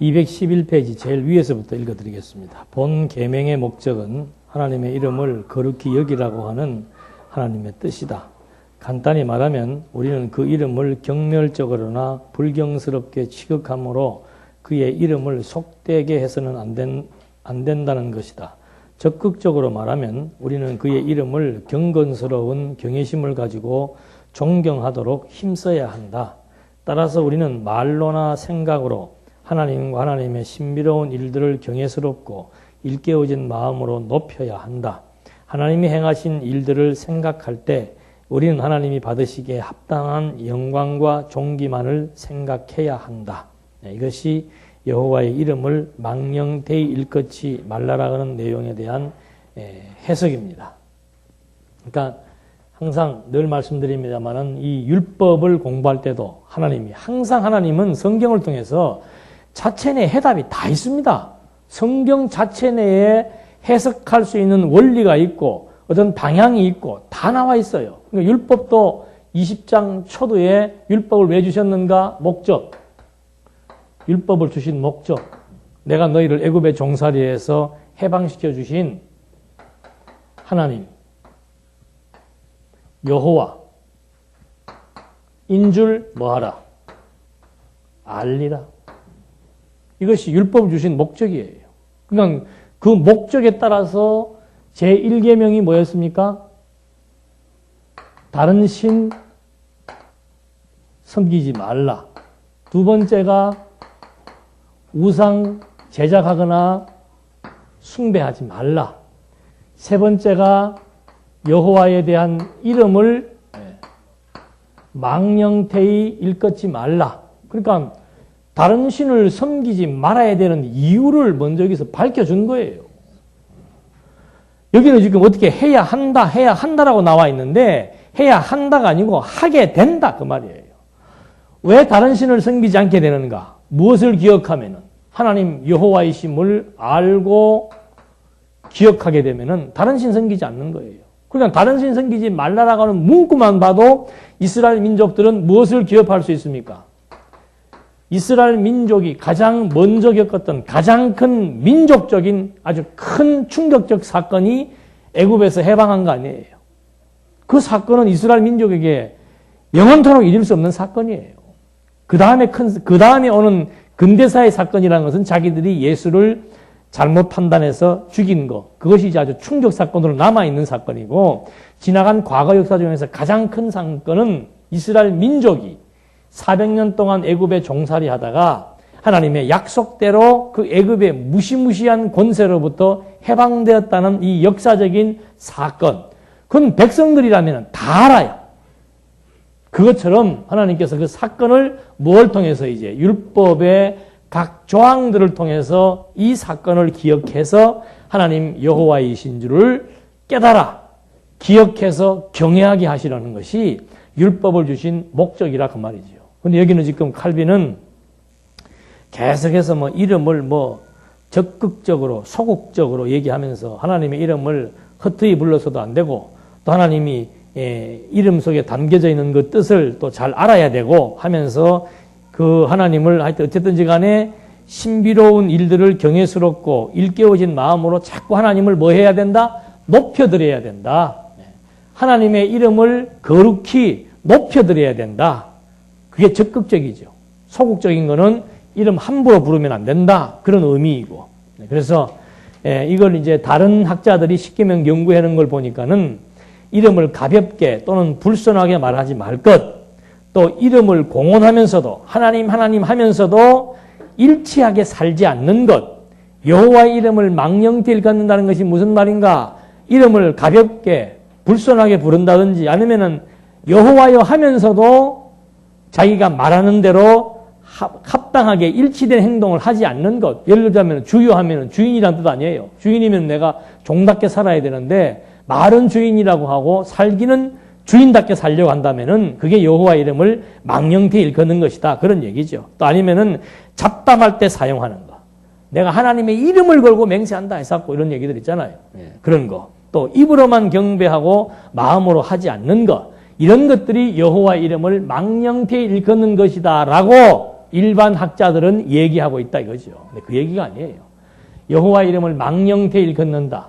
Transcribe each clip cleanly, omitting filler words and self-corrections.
211페이지 제일 위에서부터 읽어드리겠습니다. 본 계명의 목적은 하나님의 이름을 거룩히 여기라고 하는 하나님의 뜻이다. 간단히 말하면 우리는 그 이름을 경멸적으로나 불경스럽게 취급함으로 그의 이름을 속되게 해서는 안 된다는 것이다. 적극적으로 말하면 우리는 그의 이름을 경건스러운 경외심을 가지고 존경하도록 힘써야 한다. 따라서 우리는 말로나 생각으로 하나님과 하나님의 신비로운 일들을 경외스럽고 일깨워진 마음으로 높여야 한다. 하나님이 행하신 일들을 생각할 때 우리는 하나님이 받으시기에 합당한 영광과 존귀만을 생각해야 한다. 이것이 여호와의 이름을 망령되이 일컫지 말라라고 하는 내용에 대한 해석입니다. 그러니까 항상 늘 말씀드립니다만은 이 율법을 공부할 때도 항상 하나님은 성경을 통해서 자체 내에 해답이 다 있습니다. 성경 자체 내에 해석할 수 있는 원리가 있고 어떤 방향이 있고 다 나와 있어요. 그러니까 율법도 20장 초두에 율법을 왜 주셨는가? 목적. 율법을 주신 목적. 내가 너희를 애굽의 종살이에서 해방시켜 주신 하나님, 여호와, 인줄 뭐하라? 알리라. 이것이 율법을 주신 목적이에요. 그러니까 그 목적에 따라서 제1계명이 뭐였습니까? 다른 신 섬기지 말라. 두 번째가 우상 제작하거나 숭배하지 말라. 세 번째가 여호와에 대한 이름을 망령되이 일컫지 말라. 그러니까 다른 신을 섬기지 말아야 되는 이유를 먼저 여기서 밝혀준 거예요. 여기는 지금 어떻게 해야 한다라고 나와 있는데 해야 한다가 아니고 하게 된다 그 말이에요. 왜 다른 신을 섬기지 않게 되는가? 무엇을 기억하면은 하나님 여호와이심을 알고 기억하게 되면은 다른 신 섬기지 않는 거예요. 그러니까 다른 신 섬기지 말라라고 하는 문구만 봐도 이스라엘 민족들은 무엇을 기억할 수 있습니까? 이스라엘 민족이 가장 먼저 겪었던 가장 큰 민족적인 아주 큰 충격적 사건이 애굽에서 해방한 거 아니에요. 그 사건은 이스라엘 민족에게 영원토록 잊을 수 없는 사건이에요. 그 다음에 오는 근대사의 사건이라는 것은 자기들이 예수를 잘못 판단해서 죽인 거. 그것이 이제 아주 충격 사건으로 남아있는 사건이고, 지나간 과거 역사 중에서 가장 큰 사건은 이스라엘 민족이 400년 동안 애굽에 종살이 하다가 하나님의 약속대로 그 애굽의 무시무시한 권세로부터 해방되었다는 이 역사적인 사건. 그건 백성들이라면 다 알아요. 그것처럼 하나님께서 그 사건을 뭘 통해서 이제 율법의 각 조항들을 통해서 이 사건을 기억해서 하나님 여호와이신 줄을 깨달아 기억해서 경외하게 하시라는 것이 율법을 주신 목적이라 그 말이죠. 근데 여기는 지금 칼빈은 계속해서 이름을 적극적으로 소극적으로 얘기하면서 하나님의 이름을 헛되이 불러서도 안 되고 또 하나님이 이름 속에 담겨져 있는 그 뜻을 또 잘 알아야 되고 하면서 그 하나님을 하여튼 어쨌든지 간에 신비로운 일들을 경외스럽고 일깨워진 마음으로 자꾸 하나님을 뭐 해야 된다? 높여드려야 된다. 하나님의 이름을 거룩히 높여드려야 된다. 그게 적극적이죠. 소극적인 거는 이름 함부로 부르면 안 된다. 그런 의미이고. 그래서 이걸 이제 다른 학자들이 십계명 연구하는 걸 보니까는 이름을 가볍게 또는 불손하게 말하지 말 것, 또 이름을 공언하면서도 하나님 하면서도 일치하게 살지 않는 것, 여호와의 이름을 망령되이 일컫는다는 것이 무슨 말인가? 이름을 가볍게 불손하게 부른다든지 아니면은 여호와여 하면서도 자기가 말하는 대로 합당하게 일치된 행동을 하지 않는 것. 예를 들자면 주여 하면은 주인이란 뜻 아니에요. 주인이면 내가 종답게 살아야 되는데 말은 주인이라고 하고 살기는 주인답게 살려고 한다면은 그게 여호와 이름을 망령되이 일컫는 것이다. 그런 얘기죠. 또 아니면은 잡담할 때 사용하는 거. 내가 하나님의 이름을 걸고 맹세한다 해서 이런 얘기들 있잖아요. 그런 거. 또 입으로만 경배하고 마음으로 하지 않는 것. 이런 것들이 여호와 이름을 망령되이 일컫는 것이다 라고 일반 학자들은 얘기하고 있다 이거죠. 근데 그 얘기가 아니에요. 여호와 이름을 망령되이 일컫는다.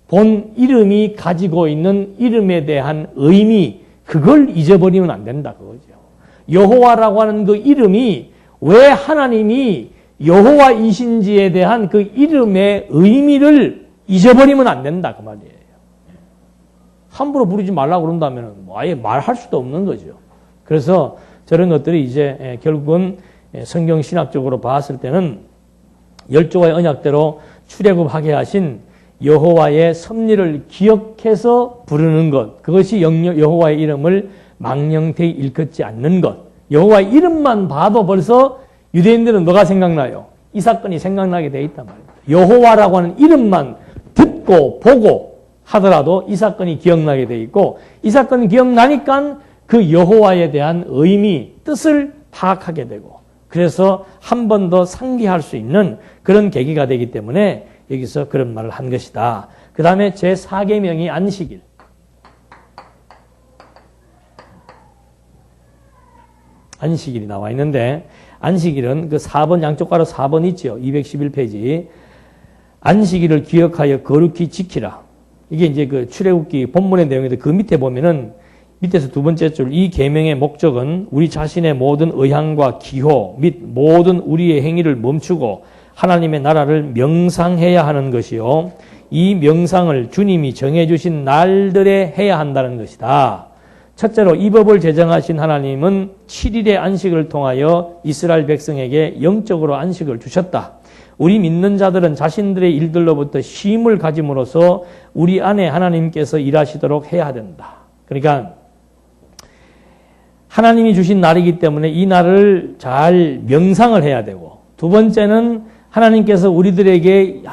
본 이름이 가지고 있는 이름에 대한 의미, 그걸 잊어버리면 안 된다 그거죠. 여호와라고 하는 그 이름이 왜 하나님이 여호와이신지에 대한 그 이름의 의미를 잊어버리면 안 된다 그 말이에요. 함부로 부르지 말라고 그런다면 뭐 아예 말할 수도 없는 거죠. 그래서 저런 것들이 이제 결국은 성경 신학적으로 봤을 때는 열조와의 언약대로 출애굽하게 하신 여호와의 섭리를 기억해서 부르는 것, 그것이 여호와의 이름을 망령되이 일컫지 않는 것. 여호와의 이름만 봐도 벌써 유대인들은 뭐가 생각나요? 이 사건이 생각나게 돼 있단 말입니다. 여호와라고 하는 이름만 듣고 보고 하더라도 이 사건이 기억나게 돼 있고, 이 사건이 기억나니까 그 여호와에 대한 의미, 뜻을 파악하게 되고, 그래서 한 번 더 상기할 수 있는 그런 계기가 되기 때문에 여기서 그런 말을 한 것이다. 그 다음에 제4계명이 안식일. 안식일이 나와 있는데, 안식일은 그 4번, 양쪽 가로 4번 있죠. 211페이지. 안식일을 기억하여 거룩히 지키라. 이게 이제 그 출애굽기 본문의 내용인데, 그 밑에 보면은 밑에서 두 번째 줄, 이 계명의 목적은 우리 자신의 모든 의향과 기호 및 모든 우리의 행위를 멈추고 하나님의 나라를 명상해야 하는 것이요. 이 명상을 주님이 정해주신 날들에 해야 한다는 것이다. 첫째로 이 법을 제정하신 하나님은 7일의 안식을 통하여 이스라엘 백성에게 영적으로 안식을 주셨다. 우리 믿는 자들은 자신들의 일들로부터 쉼을 가짐으로써 우리 안에 하나님께서 일하시도록 해야 된다. 그러니까 하나님이 주신 날이기 때문에 이 날을 잘 명상을 해야 되고, 두 번째는 하나님께서 우리들을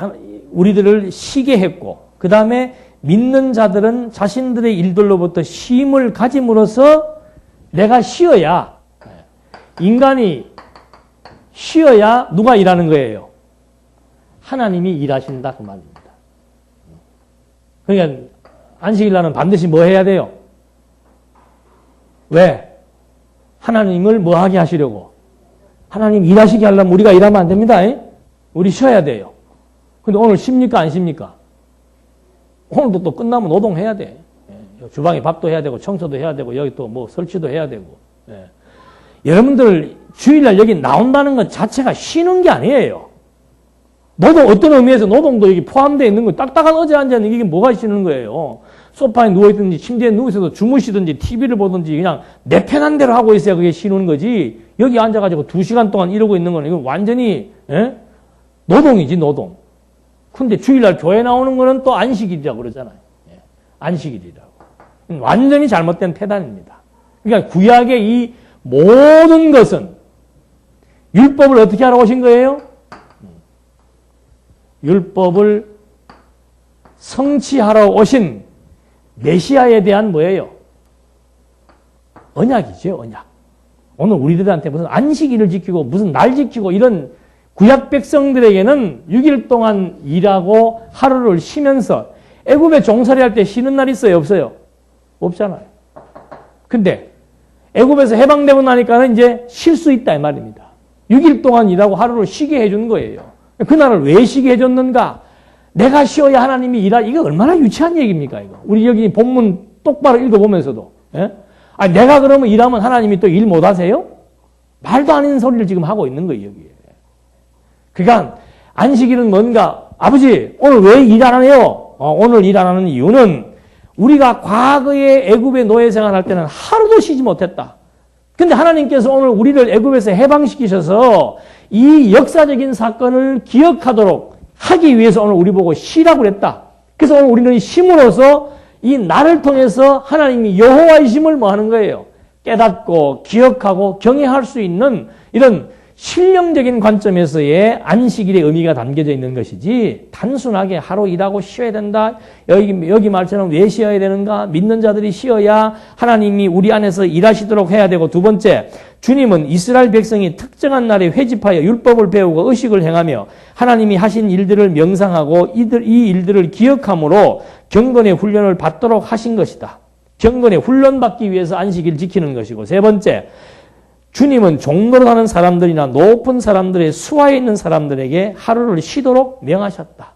쉬게 했고, 그 다음에 믿는 자들은 자신들의 일들로부터 쉼을 가짐으로써 내가 쉬어야, 인간이 쉬어야 누가 일하는 거예요? 하나님이 일하신다 그 말입니다. 그러니까 안식일 날은 반드시 뭐 해야 돼요? 왜? 하나님을 뭐 하게 하시려고? 하나님 일하시게 하려면 우리가 일하면 안 됩니다. 우리 쉬어야 돼요. 근데 오늘 쉽니까 안 쉽니까? 오늘도 또 끝나면 노동해야 돼. 주방에 밥도 해야 되고 청소도 해야 되고 여기 또 뭐 설치도 해야 되고. 여러분들 주일날 여기 나온다는 것 자체가 쉬는 게 아니에요. 노동, 어떤 의미에서 노동도 여기 포함되어 있는 거예요. 딱딱한 의자에 앉아있는 이게 뭐가 쉬는 거예요. 소파에 누워있든지 침대에 누워있어도 주무시든지 TV를 보든지 그냥 내 편한 대로 하고 있어야 그게 쉬는 거지. 여기 앉아가지고 2시간 동안 이러고 있는 거는 이건 완전히 노동이지 노동. 근데 주일날 교회 나오는 거는 또 안식일이라고 그러잖아요. 안식일이라고. 완전히 잘못된 태단입니다. 그러니까 구약의 이 모든 것은 율법을 어떻게 하러 오신 거예요? 율법을 성취하러 오신 메시아에 대한 뭐예요? 언약이죠, 언약. 오늘 우리들한테 무슨 안식일을 지키고 무슨 날 지키고 이런 구약 백성들에게는 6일 동안 일하고 하루를 쉬면서 애굽에 종살이할 때 쉬는 날 있어요, 없어요? 없잖아요. 근데 애굽에서 해방되고 나니까는 이제 쉴 수 있다 이 말입니다. 6일 동안 일하고 하루를 쉬게 해준 거예요. 그날을 왜 쉬게 해줬는가? 내가 쉬어야 하나님이 이거 얼마나 유치한 얘기입니까, 이거? 우리 여기 본문 똑바로 읽어보면서도. 내가 그러면 일하면 하나님이 또 일 못 하세요? 말도 안 되는 소리를 지금 하고 있는 거예요, 여기에. 그러니까, 안식일은 뭔가, 아버지, 오늘 왜 일 안 하네요? 오늘 일 안 하는 이유는 우리가 과거에 애굽의 노예 생활할 때는 하루도 쉬지 못했다. 근데 하나님께서 오늘 우리를 애굽에서 해방시키셔서 이 역사적인 사건을 기억하도록 하기 위해서 오늘 우리 보고 쉬라고 그랬다. 그래서 오늘 우리는 쉼으로써 이 날을 통해서 하나님이 여호와이심을 뭐 하는 거예요? 깨닫고 기억하고 경외할 수 있는 이런 실령적인 관점에서의 안식일의 의미가 담겨져 있는 것이지 단순하게 하루 일하고 쉬어야 된다. 여기 말처럼 왜 쉬어야 되는가? 믿는 자들이 쉬어야 하나님이 우리 안에서 일하시도록 해야 되고, 두 번째, 주님은 이스라엘 백성이 특정한 날에 회집하여 율법을 배우고 의식을 행하며 하나님이 하신 일들을 명상하고 이 일들을 기억함으로 경건의 훈련을 받도록 하신 것이다. 경건의 훈련받기 위해서 안식일을 지키는 것이고, 세 번째, 주님은 종로로 하는 사람들이나 높은 사람들의 수하에 있는 사람들에게 하루를 쉬도록 명하셨다.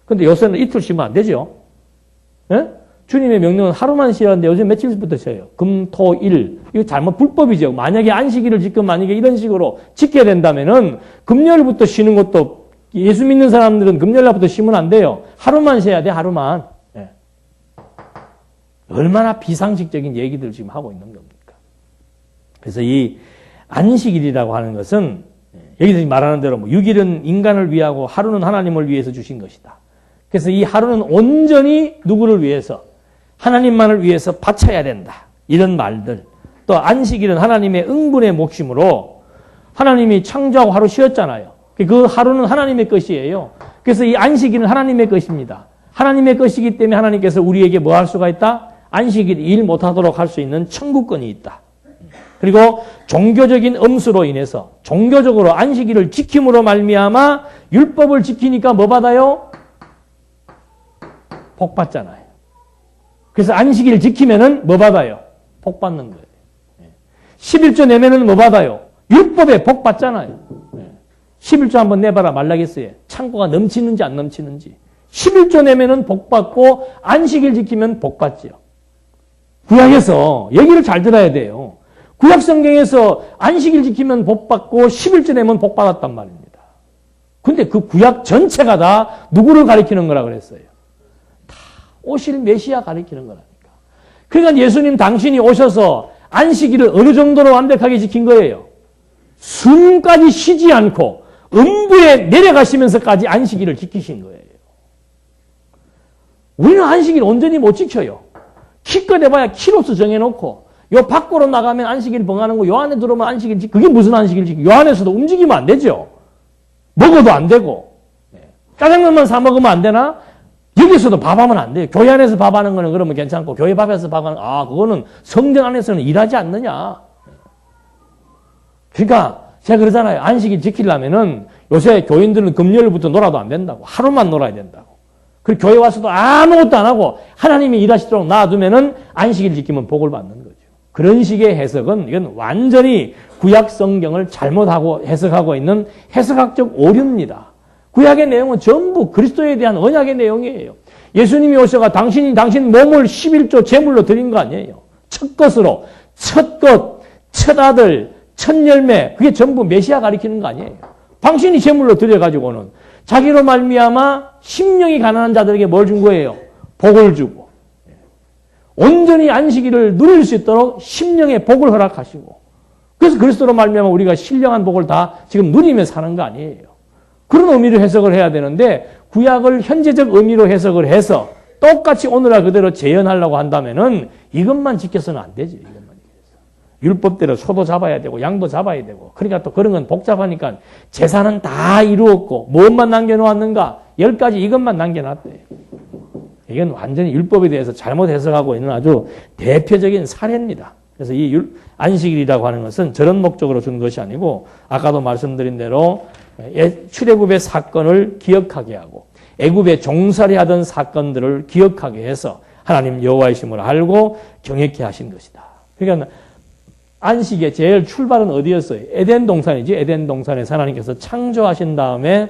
근데 요새는 이틀 쉬면 안 되죠. 예? 주님의 명령은 하루만 쉬라는데 요즘 며칠부터 쉬어요. 금, 토, 일. 이거 잘못 불법이죠. 만약에 안식일을 지금 만약에 이런 식으로 지켜야 된다면은 금요일부터 쉬는 것도 예수 믿는 사람들은 금요일날부터 쉬면 안 돼요. 하루만 쉬어야 돼, 하루만. 예. 얼마나 비상식적인 얘기들을 지금 하고 있는 겁니까? 그래서 이 안식일이라고 하는 것은 여기서 말하는 대로 6일은 인간을 위하고 하루는 하나님을 위해서 주신 것이다. 그래서 이 하루는 온전히 누구를 위해서? 하나님만을 위해서 바쳐야 된다. 이런 말들. 또 안식일은 하나님의 응분의 몫이므로 하나님이 창조하고 하루 쉬었잖아요. 그 하루는 하나님의 것이에요. 그래서 이 안식일은 하나님의 것입니다. 하나님의 것이기 때문에 하나님께서 우리에게 뭐 할 수가 있다? 안식일 일 못하도록 할 수 있는 청구권이 있다. 그리고 종교적인 엄수로 인해서 종교적으로 안식일을 지킴으로 말미암아 율법을 지키니까 뭐 받아요? 복 받잖아요. 그래서 안식일 지키면은 뭐 받아요? 복 받는 거예요. 11조 내면은 뭐 받아요? 율법에 복 받잖아요. 11조 한번 내봐라 말라겠어요. 창고가 넘치는지 안 넘치는지. 11조 내면은 복 받고 안식일 지키면 복 받지요. 구약에서 얘기를 잘 들어야 돼요. 구약 성경에서 안식일 지키면 복 받고 11조 내면 복 받았단 말입니다. 근데 그 구약 전체가 다 누구를 가리키는 거라 그랬어요? 다 오실 메시아 가리키는 거라니까. 그러니까 예수님 당신이 오셔서 안식일을 어느 정도로 완벽하게 지킨 거예요? 숨까지 쉬지 않고 음부에 내려가시면서까지 안식일을 지키신 거예요. 우리는 안식일 온전히 못 지켜요. 키껏 해봐야 키로수 정해놓고 요 밖으로 나가면 안식일 범하는 거, 요 안에 들어오면 안식일 지키고, 그게 무슨 안식일 지키고, 요 안에서도 움직이면 안 되죠. 먹어도 안 되고. 짜장면만 사 먹으면 안 되나? 여기서도 밥하면 안 돼요. 교회 안에서 밥하는 거는 그러면 괜찮고, 교회 밥에서 밥하는 거, 그거는 성전 안에서는 일하지 않느냐. 그러니까 제가 그러잖아요. 안식일 지키려면은 요새 교인들은 금요일부터 놀아도 안 된다고. 하루만 놀아야 된다고. 그리고 교회 와서도 아무것도 안 하고 하나님이 일하시도록 놔두면은 안식일 지키면 복을 받는 거죠. 그런 식의 해석은 이건 완전히 구약 성경을 잘못하고 해석하고 있는 해석학적 오류입니다. 구약의 내용은 전부 그리스도에 대한 언약의 내용이에요. 예수님이 오셔가 당신 몸을 11조 제물로 드린 거 아니에요. 첫 것으로 첫 것, 첫 아들, 첫 열매, 그게 전부 메시아 가리키는 거 아니에요. 당신이 제물로 드려가지고는 자기로 말미암아 심령이 가난한 자들에게 뭘 준 거예요? 복을 주고 온전히 안식일을 누릴 수 있도록 심령의 복을 허락하시고, 그래서 그리스도로 말미암아 우리가 신령한 복을 다 지금 누리며 사는 거 아니에요. 그런 의미로 해석을 해야 되는데 구약을 현재적 의미로 해석을 해서 똑같이 오늘날 그대로 재현하려고 한다면은 이것만 지켜서는 안 되죠. 이것만 지켜서. 율법대로 소도 잡아야 되고 양도 잡아야 되고, 그러니까 또 그런 건 복잡하니까 제사는 다 이루었고 무엇만 남겨놓았는가? 10가지 이것만 남겨놨대요. 이건 완전히 율법에 대해서 잘못 해석하고 있는 아주 대표적인 사례입니다. 그래서 이 안식일이라고 하는 것은 저런 목적으로 준 것이 아니고 아까도 말씀드린 대로 출애굽의 사건을 기억하게 하고 애굽에 종살이 하던 사건들을 기억하게 해서 하나님 여호와이심을 알고 경외케 하신 것이다. 그러니까 안식의 제일 출발은 어디였어요? 에덴 동산이지. 에덴 동산에서 하나님께서 창조하신 다음에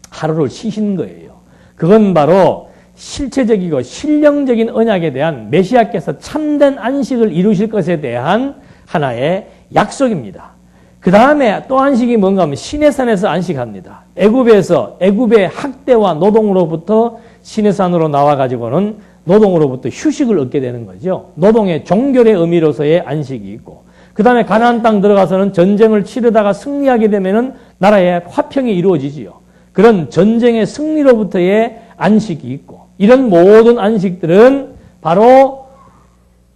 하루를 쉬신 거예요. 그건 바로 실체적이고 신령적인 언약에 대한 메시아께서 참된 안식을 이루실 것에 대한 하나의 약속입니다. 그 다음에 또 안식이 뭔가 하면 시내산에서 안식합니다. 애굽의 학대와 노동으로부터 시내산으로 나와가지고는 노동으로부터 휴식을 얻게 되는 거죠. 노동의 종결의 의미로서의 안식이 있고, 그 다음에 가나안 땅 들어가서는 전쟁을 치르다가 승리하게 되면은 나라의 화평이 이루어지지요. 그런 전쟁의 승리로부터의 안식이 있고, 이런 모든 안식들은 바로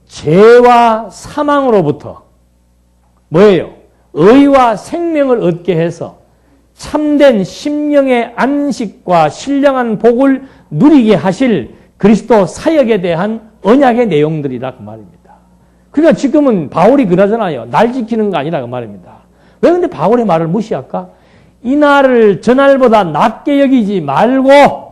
죄와 사망으로부터 뭐예요? 의와 생명을 얻게 해서 참된 심령의 안식과 신령한 복을 누리게 하실 그리스도 사역에 대한 언약의 내용들이라 그 말입니다. 그러니까 지금은 바울이 그러잖아요. 날 지키는 거 아니라 그 말입니다. 왜 근데 바울의 말을 무시할까? 이 날을 저날보다 낮게 여기지 말고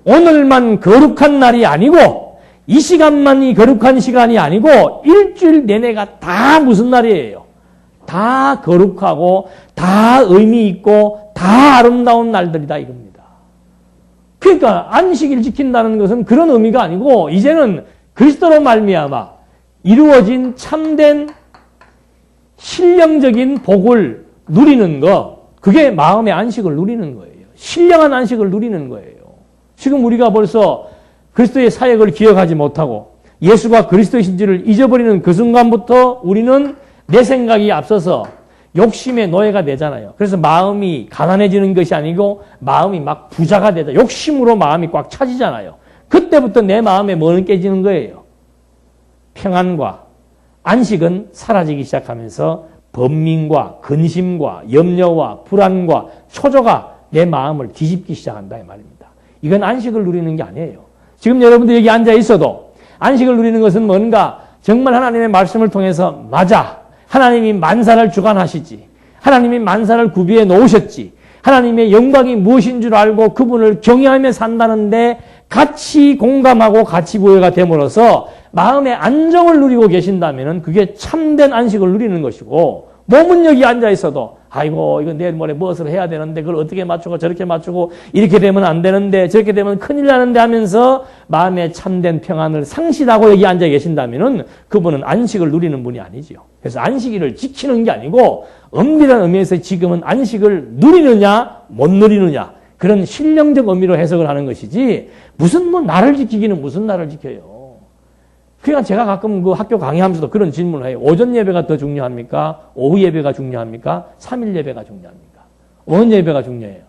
오늘만 거룩한 날이 아니고 이 시간만이 거룩한 시간이 아니고 일주일 내내가 다 무슨 날이에요? 다 거룩하고 다 의미 있고 다 아름다운 날들이다 이겁니다. 그러니까 안식일 지킨다는 것은 그런 의미가 아니고 이제는 그리스도로 말미암아 이루어진 참된 신령적인 복을 누리는 거, 그게 마음의 안식을 누리는 거예요. 신령한 안식을 누리는 거예요. 지금 우리가 벌써 그리스도의 사역을 기억하지 못하고 예수가 그리스도이신지를 잊어버리는 그 순간부터 우리는 내 생각이 앞서서 욕심의 노예가 되잖아요. 그래서 마음이 가난해지는 것이 아니고 마음이 막 부자가 되죠. 욕심으로 마음이 꽉 차지잖아요. 그때부터 내 마음에 뭐는 깨지는 거예요? 평안과 안식은 사라지기 시작하면서 번민과 근심과 염려와 불안과 초조가 내 마음을 뒤집기 시작한다 이 말입니다. 이건 안식을 누리는 게 아니에요. 지금 여러분들 여기 앉아 있어도 안식을 누리는 것은 뭔가 정말 하나님의 말씀을 통해서 맞아. 하나님이 만사를 주관하시지. 하나님이 만사를 구비해 놓으셨지. 하나님의 영광이 무엇인 줄 알고 그분을 경외하며 산다는데 같이 공감하고 같이 부여가 됨으로써 마음의 안정을 누리고 계신다면 그게 참된 안식을 누리는 것이고, 몸은 여기 앉아 있어도 아이고 이거 내일 모레 무엇을 해야 되는데 그걸 어떻게 맞추고 저렇게 맞추고 이렇게 되면 안 되는데 저렇게 되면 큰일 나는데 하면서 마음의 참된 평안을 상실하고 여기 앉아 계신다면 그분은 안식을 누리는 분이 아니지요. 그래서 안식일을 지키는 게 아니고 엄밀한 의미에서 지금은 안식을 누리느냐 못 누리느냐 그런 신령적 의미로 해석을 하는 것이지, 무슨 뭐 나를 지키기는 무슨 나를 지켜요. 그러니까 제가 가끔 그 학교 강의하면서도 그런 질문을 해요. 오전 예배가 더 중요합니까? 오후 예배가 중요합니까? 3일 예배가 중요합니까? 어느 예배가 중요해요?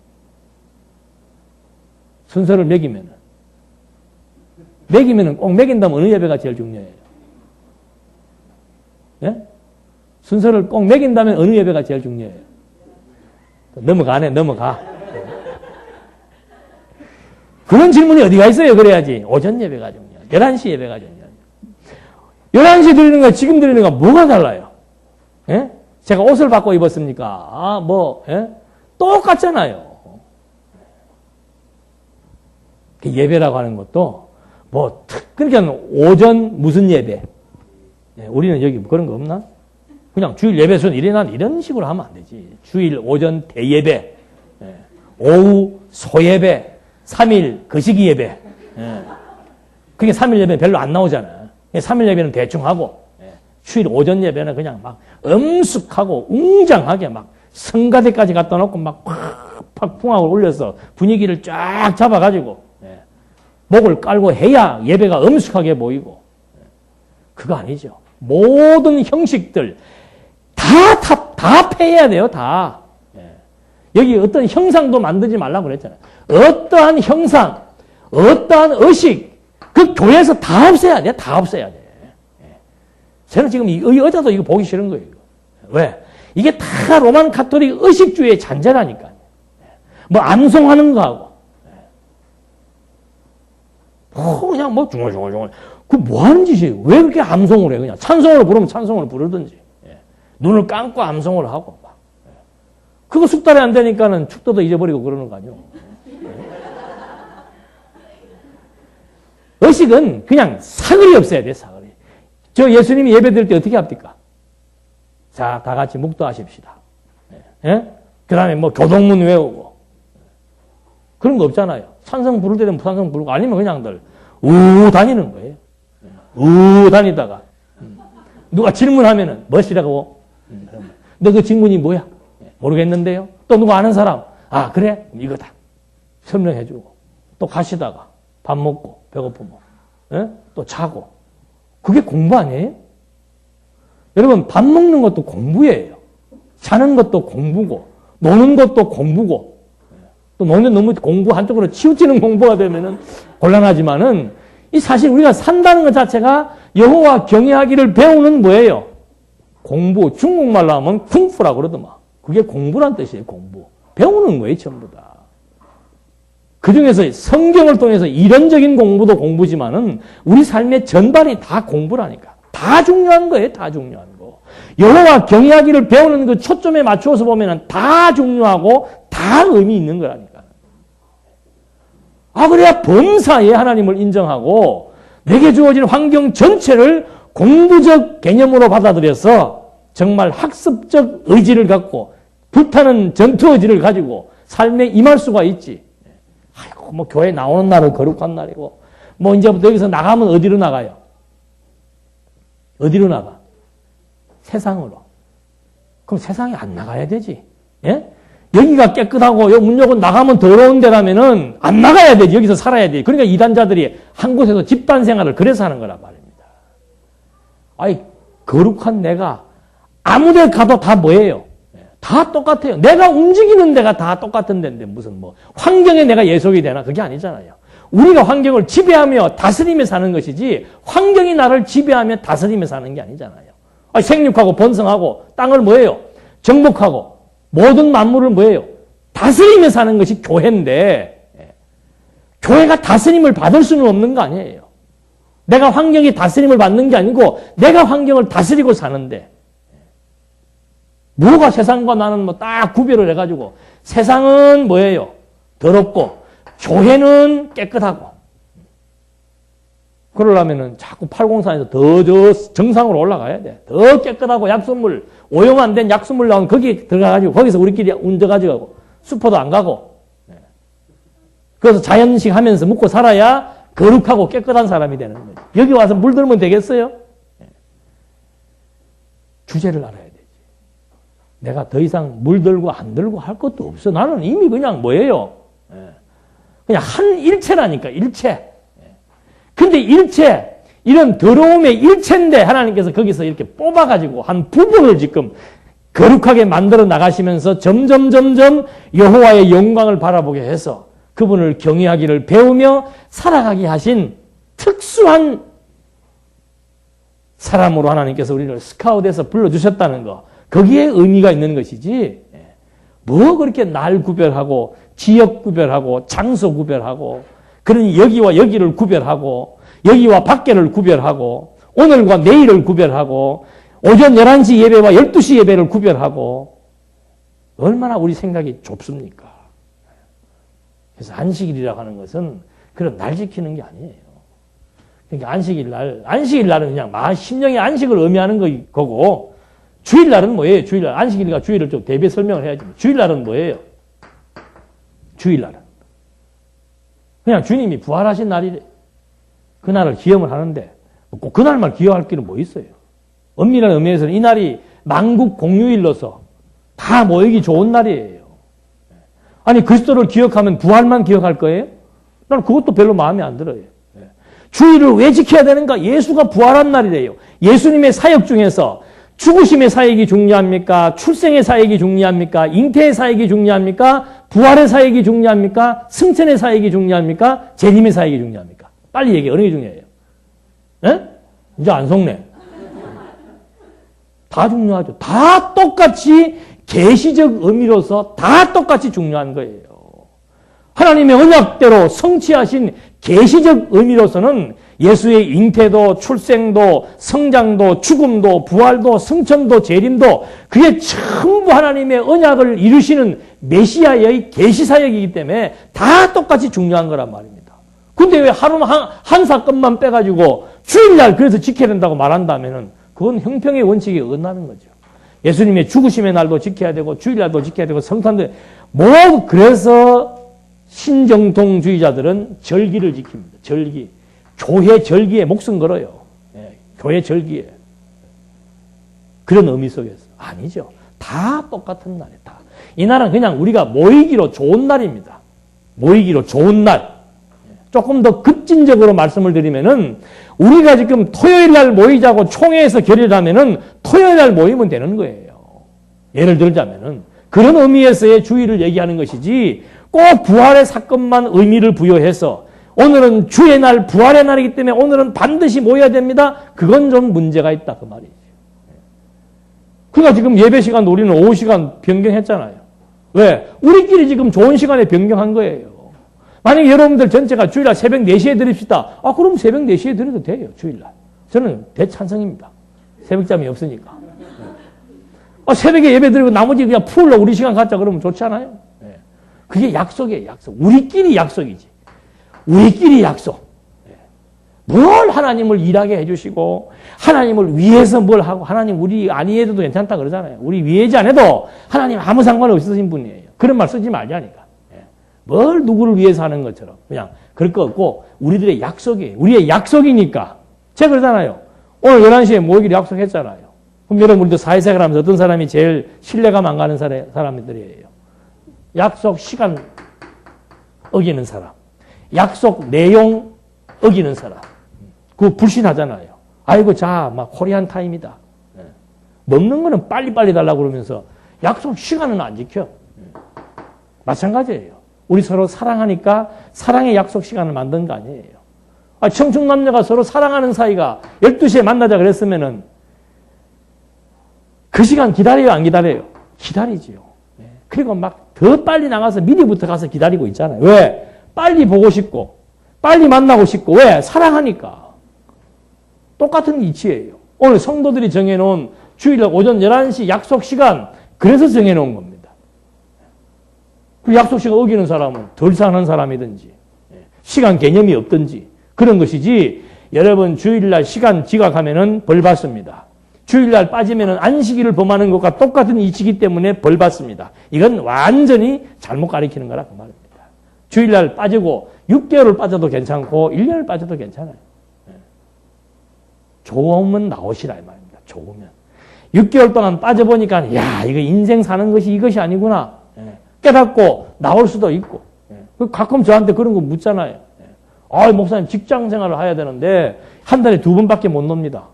순서를 매기면은 꼭 매긴다면 어느 예배가 제일 중요해요? 예? 순서를 꼭 매긴다면 어느 예배가 제일 중요해요? 넘어가. 그런 질문이 어디가 있어요? 그래야지. 오전 예배가 중요해요. 11시 예배가 중요해요. 11시 드리는 거 지금 드리는 거 뭐가 달라요? 예? 제가 옷을 바꿔 입었습니까? 예? 똑같잖아요. 예배라고 하는 것도 그러니까 오전 무슨 예배? 예, 우리는 여기 그런 거 없나? 그냥 주일 예배 순 이런 식으로 하면 안 되지. 주일 오전 대예배, 예, 오후 소예배, 3일 거시기 예배. 예. 그게 3일 예배는 별로 안 나오잖아. 3일 예배는 대충 하고, 주일 오전 예배는 그냥 막 엄숙하고 웅장하게 막 성가대까지 갖다 놓고 막 팍 풍악을 올려서 분위기를 쫙 잡아가지고 목을 깔고 해야 예배가 엄숙하게 보이고, 그거 아니죠. 모든 형식들 다 폐해야 돼요. 다. 여기 어떤 형상도 만들지 말라고 그랬잖아요. 어떠한 형상, 어떠한 의식, 그 교회에서 다 없애야 돼. 다 없애야 돼. 저는 지금 이 여자도 이거 보기 싫은 거예요. 왜? 이게 다 로만 가톨릭 의식주의의 잔재라니까. 뭐 암송하는 거하고. 그냥 뭐 중얼중얼. 그 뭐 하는 짓이에요? 왜 그렇게 암송을 해? 그냥 찬송을 부르면 찬송을 부르든지. 눈을 감고 암송을 하고. 그거 숙달이 안 되니까는 축도도 잊어버리고 그러는 거 아니에요? 의식은 그냥 사거리 없어야 돼, 사거리. 저 예수님이 예배 드릴 때 어떻게 합니까? 자, 다 같이 묵도하십시다. 예? 그 다음에 뭐 교동문 외우고. 그런 거 없잖아요. 찬성 부를 때는 찬성 부르고 아니면 그냥들 다니는 거예요. 다니다가. 누가 질문하면은 뭐시라고? 너 그 질문이 뭐야? 모르겠는데요. 또 누가 아는 사람? 아, 그래? 이거다. 설명해주고. 또 가시다가 밥 먹고 배고프면 또 자고. 그게 공부 아니에요? 여러분, 밥 먹는 것도 공부예요. 자는 것도 공부고, 노는 것도 공부고, 또 노는 너무 공부 한쪽으로 치우치는 공부가 되면은 곤란하지만은, 이 사실 우리가 산다는 것 자체가 여호와 경외하기를 배우는 뭐예요? 공부. 중국말로 하면 쿵푸라고 그러더만. 그게 공부란 뜻이에요, 공부. 배우는 거예요, 전부 다. 그 중에서 성경을 통해서 이론적인 공부도 공부지만은 우리 삶의 전반이 다 공부라니까. 다 중요한 거예요, 다 중요한 거. 여호와 경외하기를 배우는 그 초점에 맞추어서 보면은 다 중요하고 다 의미 있는 거라니까. 아, 그래야 범사에 하나님을 인정하고 내게 주어진 환경 전체를 공부적 개념으로 받아들여서 정말 학습적 의지를 갖고 불타는 전투 의지를 가지고 삶에 임할 수가 있지. 아이고, 뭐 교회 나오는 날은 거룩한 날이고, 뭐 이제부터 여기서 나가면 어디로 나가요? 어디로 나가? 세상으로. 그럼 세상에 안 나가야 되지. 예? 여기가 깨끗하고 문 열고 나가면 더러운 데라면은 안 나가야 되지. 여기서 살아야 돼. 그러니까 이단자들이 한 곳에서 집단 생활을 그래서 하는 거란 말입니다. 아이, 거룩한 내가 아무 데 가도 다 뭐예요? 다 똑같아요. 내가 움직이는 데가 다 똑같은 데인데 무슨 뭐 환경에 내가 예속이 되나? 그게 아니잖아요. 우리가 환경을 지배하며 다스리며 사는 것이지 환경이 나를 지배하며 다스리며 사는 게 아니잖아요. 아니, 생육하고 번성하고 땅을 뭐예요? 정복하고 모든 만물을 뭐예요? 다스리며 사는 것이 교회인데 교회가 다스림을 받을 수는 없는 거 아니에요. 내가 환경이 다스림을 받는 게 아니고 내가 환경을 다스리고 사는데 뭐가 세상과 나는 뭐 딱 구별을 해가지고 세상은 뭐예요? 더럽고 교회는 깨끗하고 그러려면은 자꾸 팔공산에서 더 정상으로 올라가야 돼. 더 깨끗하고 약수물, 오염 안 된 약수물 나오면 거기 들어가가지고 거기서 우리끼리 운전가지고 슈퍼도 안 가고 그래서 자연식 하면서 먹고 살아야 거룩하고 깨끗한 사람이 되는 거예요. 여기 와서 물들면 되겠어요? 주제를 알아야 되지. 내가 더 이상 물들고 안 들고 할 것도 없어. 나는 이미 그냥 뭐예요? 그냥 한 일체라니까, 일체. 근데 일체, 이런 더러움의 일체인데 하나님께서 거기서 이렇게 뽑아가지고 한 부분을 지금 거룩하게 만들어 나가시면서 점점 여호와의 영광을 바라보게 해서 그분을 경외하기를 배우며 살아가게 하신 특수한 사람으로 하나님께서 우리를 스카웃해서 불러주셨다는 거. 거기에 의미가 있는 것이지. 뭐 그렇게 날 구별하고 지역 구별하고 장소 구별하고 그러니 여기와 여기를 구별하고 여기와 밖에를 구별하고 오늘과 내일을 구별하고 오전 11시 예배와 12시 예배를 구별하고 얼마나 우리 생각이 좁습니까? 그래서 안식일이라고 하는 것은 그런 날 지키는 게 아니에요. 그러니까 안식일날은 그냥 심령의 안식을 의미하는 거고 주일날은 뭐예요? 주일날. 안식일과 주일을 좀 대비 설명을 해야지. 주일날은 뭐예요? 주일날은 그냥 주님이 부활하신 날이래. 그날을 기념을 하는데 꼭 그날만 기여할 길은 뭐 있어요? 엄밀한 의미에서는 이 날이 만국 공휴일로서 다 모이기 좋은 날이에요. 아니 그리스도를 기억하면 부활만 기억할 거예요? 나는 그것도 별로 마음에 안 들어요. 주일을 왜 지켜야 되는가? 예수가 부활한 날이래요. 예수님의 사역 중에서 죽으심의 사역이 중요합니까? 출생의 사역이 중요합니까? 잉태의 사역이 중요합니까? 부활의 사역이 중요합니까? 승천의 사역이 중요합니까? 재림의 사역이 중요합니까? 빨리 얘기해. 어느 게 중요해요? 에? 이제 안 속네. 다 중요하죠. 다 똑같이 계시적 의미로서 다 똑같이 중요한 거예요. 하나님의 언약대로 성취하신 계시적 의미로서는 예수의 잉태도 출생도 성장도 죽음도 부활도 승천도 재림도 그게 전부 하나님의 언약을 이루시는 메시아의 계시 사역이기 때문에 다 똑같이 중요한 거란 말입니다. 근데 왜 하루 한 사건만 빼가지고 주일날 그래서 지켜야 된다고 말한다면은 그건 형평의 원칙에 어긋나는 거죠. 예수님의 죽으심의 날도 지켜야 되고 주일날도 지켜야 되고 성탄도 뭐 그래서 신정통주의자들은 절기를 지킵니다. 절기. 교회 절기에 목숨 걸어요. 교회 절기에. 그런 의미 속에서. 아니죠. 다 똑같은 날이에요. 다. 이 날은 그냥 우리가 모이기로 좋은 날입니다. 모이기로 좋은 날. 조금 더 급진적으로 말씀을 드리면은 우리가 지금 토요일 날 모이자고 총회에서 결의하면은 토요일 날 모이면 되는 거예요. 예를 들자면은 그런 의미에서의 주의를 얘기하는 것이지 꼭 부활의 사건만 의미를 부여해서 오늘은 주의 날, 부활의 날이기 때문에 오늘은 반드시 모여야 됩니다. 그건 좀 문제가 있다 그 말이죠. 그러니까 지금 예배 시간 우리는 오후 시간 변경했잖아요. 왜? 우리끼리 지금 좋은 시간에 변경한 거예요. 만약에 여러분들 전체가 주일날 새벽 4시에 드립시다. 그럼 새벽 4시에 드려도 돼요. 주일날. 저는 대찬성입니다. 새벽잠이 없으니까. 새벽에 예배 드리고 나머지 그냥 풀로 우리 시간 갖자 그러면 좋지 않아요? 그게 약속이에요. 약속. 우리끼리 약속이지. 우리끼리 약속. 뭘 하나님을 일하게 해주시고 하나님을 위해서 뭘 하고 하나님 우리 안 이해해도 괜찮다 그러잖아요. 우리 위해지 안 해도 하나님 아무 상관없으신 분이에요. 그런 말 쓰지 말자니까. 뭘 누구를 위해서 하는 것처럼 그냥 그럴 거 없고 우리들의 약속이에요. 우리의 약속이니까. 제가 그러잖아요. 오늘 11시에 모이기로 약속했잖아요. 그럼 여러분 우리도 사회생활 하면서 어떤 사람이 제일 신뢰감 안 가는 사람들이에요. 약속 시간 어기는 사람. 약속 내용 어기는 사람. 그거 불신하잖아요. 아이고 자 막 코리안 타임이다. 먹는 거는 빨리빨리 달라고 그러면서 약속 시간은 안 지켜. 마찬가지예요. 우리 서로 사랑하니까 사랑의 약속 시간을 만든 거 아니에요. 청중남녀가 서로 사랑하는 사이가 12시에 만나자 그랬으면은 그 시간 기다려요, 안 기다려요? 기다리지요. 그리고 막 더 빨리 나가서 미리부터 가서 기다리고 있잖아요. 왜? 빨리 보고 싶고, 빨리 만나고 싶고, 왜? 사랑하니까. 똑같은 이치예요. 오늘 성도들이 정해놓은 주일날 오전 11시 약속 시간, 그래서 정해놓은 겁니다. 그 약속 시간 어기는 사람은 덜 사는 사람이든지, 시간 개념이 없든지, 그런 것이지, 여러분 주일날 시간 지각하면은 벌 받습니다. 주일날 빠지면은 안식일을 범하는 것과 똑같은 이치이기 때문에 벌 받습니다. 이건 완전히 잘못 가리키는 거라 그 말입니다. 주일날 빠지고 6개월을 빠져도 괜찮고 1년을 빠져도 괜찮아요. 좋으면 나오시라 이 말입니다. 좋으면. 6개월 동안 빠져보니까 야 이거 인생 사는 것이 이것이 아니구나. 깨닫고 나올 수도 있고. 가끔 저한테 그런 거 묻잖아요. 목사님 직장 생활을 해야 되는데 한 달에 2번밖에 못 놉니다.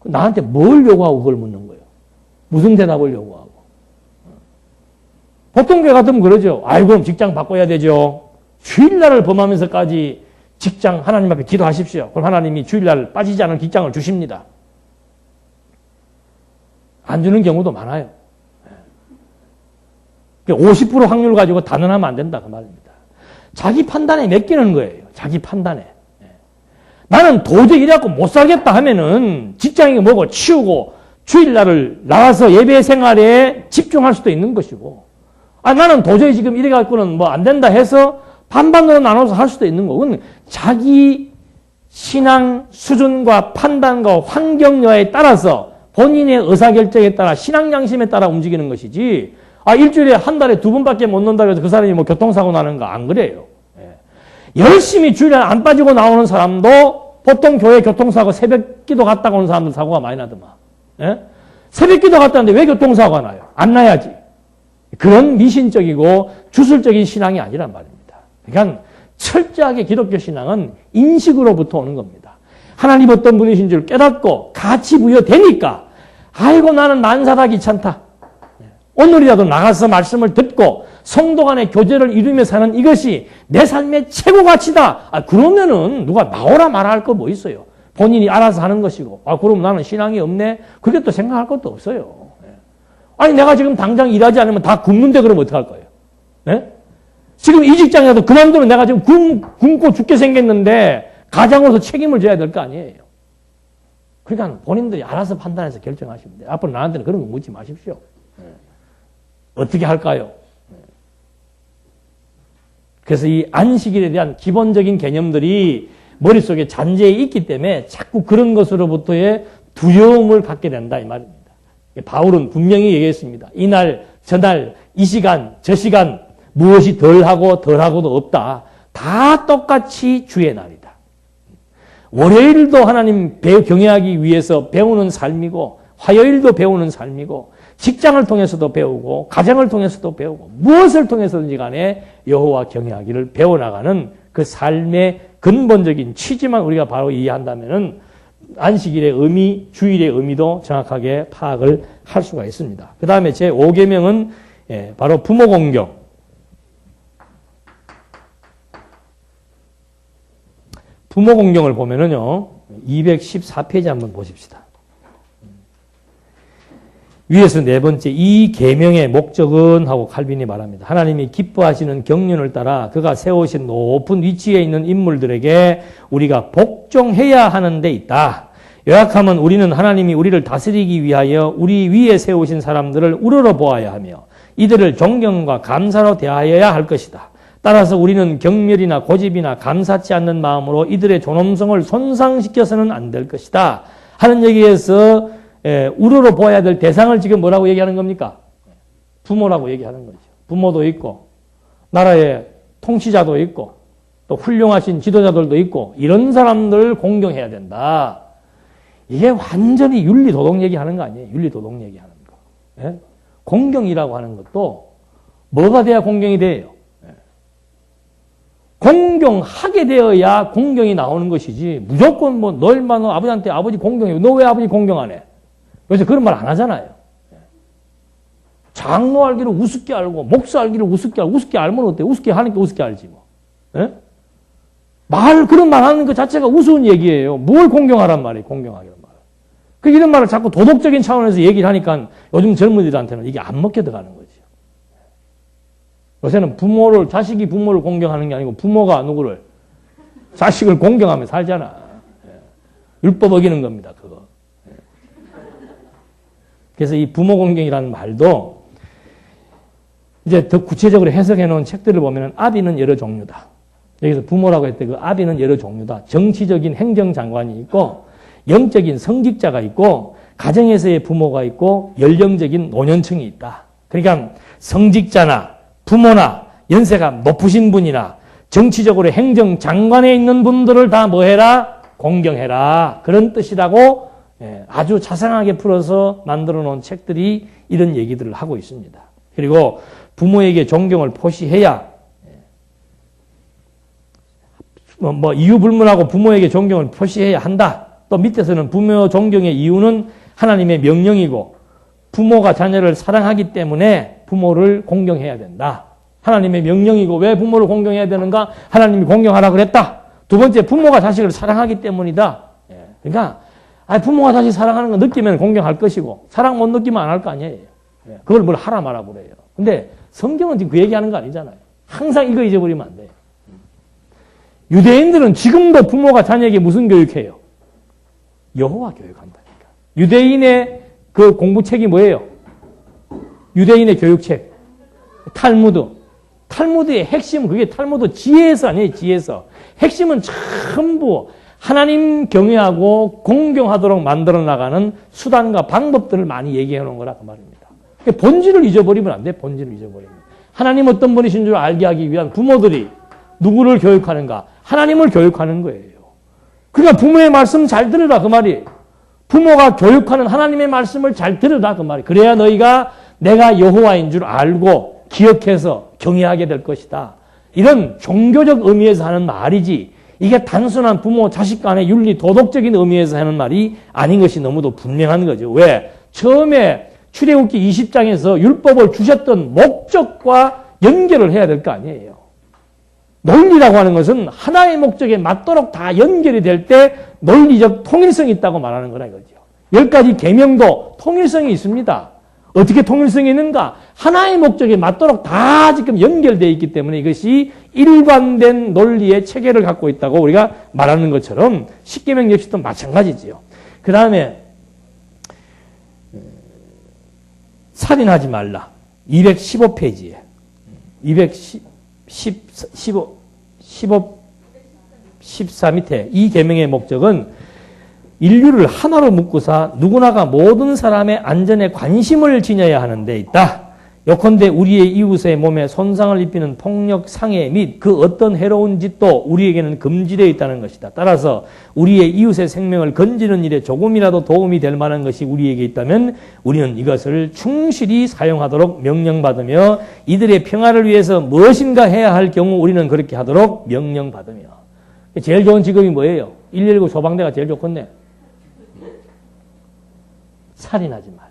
나한테 뭘 요구하고 그걸 묻는 거예요? 무슨 대답을 요구하고? 보통 교 같으면 그러죠. 그럼 직장 바꿔야 되죠. 주일날을 범하면서까지 직장 하나님 앞에 기도하십시오. 그럼 하나님이 주일날 빠지지 않은 직장을 주십니다. 안 주는 경우도 많아요. 50% 확률 가지고 단언하면 안 된다 그 말입니다. 자기 판단에 맡기는 거예요. 자기 판단에. 나는 도저히 이래갖고 못 살겠다 하면은 직장이 뭐고 치우고 주일날을 나와서 예배 생활에 집중할 수도 있는 것이고 나는 도저히 지금 이래갖고는 뭐 안 된다 해서 반반으로 나눠서 할 수도 있는 거고 그건 자기 신앙 수준과 판단과 환경여에 따라서 본인의 의사결정에 따라 신앙 양심에 따라 움직이는 것이지 일주일에 한 달에 2번밖에 못 논다고 해서 그 사람이 뭐 교통사고 나는 거 안 그래요. 열심히 주일날 안 빠지고 나오는 사람도 보통 교회 교통사고 새벽 기도 갔다가 오는 사람들 사고가 많이 나더만. 새벽 기도 갔다는데 왜 교통사고가 나요? 안 나야지. 그런 미신적이고 주술적인 신앙이 아니란 말입니다. 그러니까 철저하게 기독교 신앙은 인식으로부터 오는 겁니다. 하나님 어떤 분이신 줄 깨닫고 같이 부여되니까 아이고 나는 난사다 귀찮다. 오늘이라도 나가서 말씀을 듣고 성도 간의 교제를 이루며 사는 이것이 내 삶의 최고 가치다. 그러면은 누가 나오라 말할 거 뭐 있어요. 본인이 알아서 하는 것이고. 그럼 나는 신앙이 없네. 그게 또 생각할 것도 없어요. 내가 지금 당장 일하지 않으면 다 굶는데 그러면 어떡할 거예요? 네? 지금 이 직장이라도 그만두면 내가 지금 굶고 죽게 생겼는데 가장으로서 책임을 져야 될 거 아니에요. 그러니까 본인들이 알아서 판단해서 결정하시면 돼요. 앞으로 나한테는 그런 거 묻지 마십시오. 어떻게 할까요? 그래서 이 안식일에 대한 기본적인 개념들이 머릿속에 잔재해 있기 때문에 자꾸 그런 것으로부터의 두려움을 갖게 된다 이 말입니다. 바울은 분명히 얘기했습니다. 이날, 저날, 이 시간, 저 시간 무엇이 덜하고 덜하고도 없다. 다 똑같이 주의 날이다. 월요일도 하나님 경외하기 위해서 배우는 삶이고 화요일도 배우는 삶이고 직장을 통해서도 배우고 가정을 통해서도 배우고 무엇을 통해서든지 간에 여호와 경외하기를 배워나가는 그 삶의 근본적인 취지만 우리가 바로 이해한다면은 안식일의 의미, 주일의 의미도 정확하게 파악을 할 수가 있습니다. 그 다음에 제 5계명은 바로 부모 공경. 부모 공경을 보면은요, 214페이지 한번 보십시다. 위에서 네 번째, 이 계명의 목적은 하고 칼빈이 말합니다. 하나님이 기뻐하시는 경륜을 따라 그가 세우신 높은 위치에 있는 인물들에게 우리가 복종해야 하는 데 있다. 요약하면 우리는 하나님이 우리를 다스리기 위하여 우리 위에 세우신 사람들을 우러러 보아야 하며 이들을 존경과 감사로 대하여야 할 것이다. 따라서 우리는 경멸이나 고집이나 감사치 않는 마음으로 이들의 존엄성을 손상시켜서는 안 될 것이다 하는 얘기에서 우러러 보아야 될 대상을 지금 뭐라고 얘기하는 겁니까? 부모라고 얘기하는 거죠. 부모도 있고 나라의 통치자도 있고 또 훌륭하신 지도자들도 있고 이런 사람들을 공경해야 된다. 이게 완전히 윤리도덕 얘기하는 거 아니에요. 윤리도덕 얘기하는 거. 예? 공경이라고 하는 것도 뭐가 돼야 공경이 돼요? 예. 공경하게 되어야 공경이 나오는 것이지 무조건 뭐 너 일만 너 아버지한테 아버지 공경해. 너 왜 아버지 공경 안 해? 요새 그런 말 안 하잖아요. 예. 장로 알기를 우습게 알고 목사 알기를 우습게 알고 우습게 알면 어때? 우습게 하니까 우습게 알지 뭐. 예? 그런 말 하는 것 자체가 우스운 얘기예요. 뭘 공경하란 말이에요. 공경하기란 말. 이런 말을 자꾸 도덕적인 차원에서 얘기를 하니까 요즘 젊은이들한테는 이게 안 먹혀 들어가는 거죠. 요새는 자식이 부모를 공경하는 게 아니고 부모가 누구를? 자식을 공경하며 살잖아. 율법 어기는 겁니다, 그거. 그래서 이 부모 공경이라는 말도 이제 더 구체적으로 해석해 놓은 책들을 보면 아비는 여러 종류다. 여기서 부모라고 했을 때 그 아비는 여러 종류다. 정치적인 행정장관이 있고 영적인 성직자가 있고 가정에서의 부모가 있고 연령적인 노년층이 있다. 그러니까 성직자나 부모나 연세가 높으신 분이나 정치적으로 행정장관에 있는 분들을 다 뭐해라? 공경해라. 그런 뜻이라고 아주 자상하게 풀어서 만들어 놓은 책들이 이런 얘기들을 하고 있습니다. 그리고 부모에게 존경을 표시해야 이유 불문하고 부모에게 존경을 표시해야 한다. 또 밑에서는 부모 존경의 이유는 하나님의 명령이고 부모가 자녀를 사랑하기 때문에 부모를 공경해야 된다. 하나님의 명령이고 왜 부모를 공경해야 되는가? 하나님이 공경하라 그랬다. 두 번째, 부모가 자식을 사랑하기 때문이다. 그러니까 부모가 자식 사랑하는 거 느끼면 공경할 것이고 사랑 못 느끼면 안 할 거 아니에요. 그걸 뭘 하라 말아 그래요. 근데 성경은 지금 그 얘기하는 거 아니잖아요. 항상 이거 잊어버리면 안 돼요. 유대인들은 지금도 부모가 자녀에게 무슨 교육해요? 여호와 교육한다니까. 유대인의 그 공부책이 뭐예요? 유대인의 교육책. 탈무드. 탈무드의 핵심은 그게 탈무드 지혜서 아니에요, 지혜서. 핵심은 전부 하나님 경외하고 공경하도록 만들어 나가는 수단과 방법들을 많이 얘기해 놓은 거라 그 말입니다. 본질을 잊어버리면 안 돼, 본질을 잊어버리면. 하나님 어떤 분이신 줄 알게 하기 위한 부모들이 누구를 교육하는가? 하나님을 교육하는 거예요. 그러니까 부모의 말씀 잘 들으라 그 말이에요. 부모가 교육하는 하나님의 말씀을 잘 들으라 그 말이에요. 그래야 너희가 내가 여호와인 줄 알고 기억해서 경외하게 될 것이다. 이런 종교적 의미에서 하는 말이지 이게 단순한 부모 자식 간의 윤리 도덕적인 의미에서 하는 말이 아닌 것이 너무도 분명한 거죠. 왜? 처음에 출애굽기 20장에서 율법을 주셨던 목적과 연결을 해야 될 거 아니에요. 논리라고 하는 것은 하나의 목적에 맞도록 다 연결이 될 때 논리적 통일성이 있다고 말하는 거라 이거죠. 10가지 계명도 통일성이 있습니다. 어떻게 통일성이 있는가? 하나의 목적에 맞도록 다 지금 연결되어 있기 때문에 이것이 일관된 논리의 체계를 갖고 있다고 우리가 말하는 것처럼 십계명 역시도 마찬가지지요. 그 다음에 살인하지 말라. 215페이지에 14 밑에 이 계명의 목적은 인류를 하나로 묶고사 누구나가 모든 사람의 안전에 관심을 지녀야 하는 데 있다. 요컨대 우리의 이웃의 몸에 손상을 입히는 폭력, 상해 및 그 어떤 해로운 짓도 우리에게는 금지되어 있다는 것이다. 따라서 우리의 이웃의 생명을 건지는 일에 조금이라도 도움이 될 만한 것이 우리에게 있다면 우리는 이것을 충실히 사용하도록 명령받으며 이들의 평화를 위해서 무엇인가 해야 할 경우 우리는 그렇게 하도록 명령받으며. 제일 좋은 직업이 뭐예요? 119 소방대가 제일 좋겠네. 살인하지 말라.